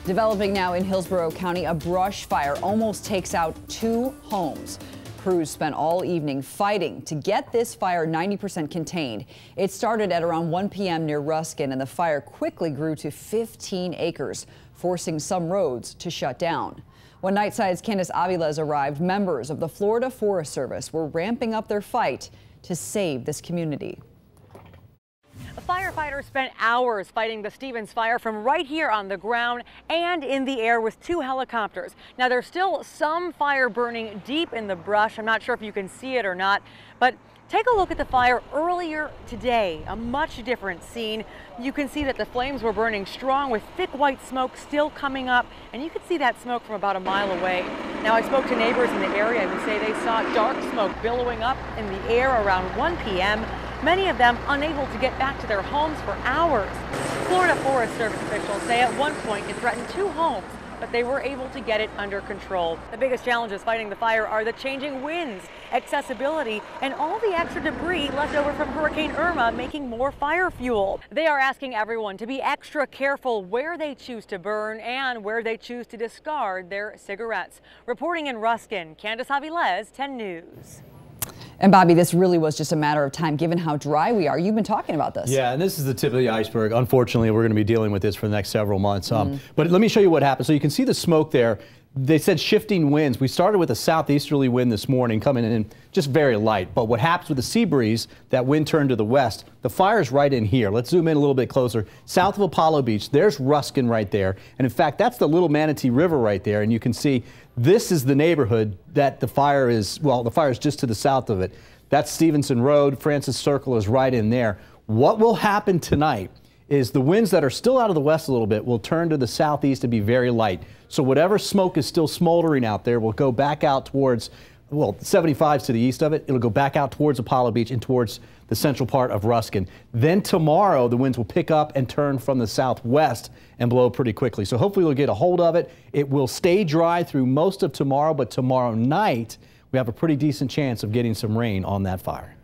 Developing now in Hillsborough County, a brush fire almost takes out 2 homes. Crews spent all evening fighting to get this fire 90% contained. It started at around 1 p.m. near Ruskin, and the fire quickly grew to 15 acres, forcing some roads to shut down. When Nightside's Candace Aviles arrived, members of the Florida Forest Service were ramping up their fight to save this community. Firefighters spent hours fighting the Stevens fire from right here on the ground and in the air with 2 helicopters. Now, there's still some fire burning deep in the brush. I'm not sure if you can see it or not, but take a look at the fire earlier today. A much different scene. You can see that the flames were burning strong with thick white smoke still coming up, and you could see that smoke from about a mile away. Now, I spoke to neighbors in the area who say they saw dark smoke billowing up in the air around 1 p.m. Many of them unable to get back to their homes for hours. Florida Forest Service officials say at one point it threatened 2 homes, but they were able to get it under control. The biggest challenges fighting the fire are the changing winds, accessibility, and all the extra debris left over from Hurricane Irma making more fire fuel. They are asking everyone to be extra careful where they choose to burn and where they choose to discard their cigarettes. Reporting in Ruskin, Candace Aviles, 10 News. And Bobby, this really was just a matter of time given how dry we are. You've been talking about this. Yeah, and this is the tip of the iceberg. Unfortunately, we're going to be dealing with this for the next several months. But let me show you what happened. So you can see the smoke there. They said shifting winds. We started with a southeasterly wind this morning coming in just very light. But what happens with the sea breeze, that wind turned to the west. The fire's right in here. Let's zoom in a little bit closer. South of Apollo Beach, there's Ruskin right there. And in fact, that's the Little Manatee River right there. And you can see this is the neighborhood that the fire is, well, the fire is just to the south of it. That's Stevenson Road. Francis Circle is right in there. What will happen tonight is the winds that are still out of the west a little bit will turn to the southeast and be very light. So whatever smoke is still smoldering out there will go back out towards, well, 75s to the east of it. It'll go back out towards Apollo Beach and towards the central part of Ruskin. Then tomorrow, the winds will pick up and turn from the southwest and blow pretty quickly. So hopefully we'll get a hold of it. It will stay dry through most of tomorrow, but tomorrow night, we have a pretty decent chance of getting some rain on that fire.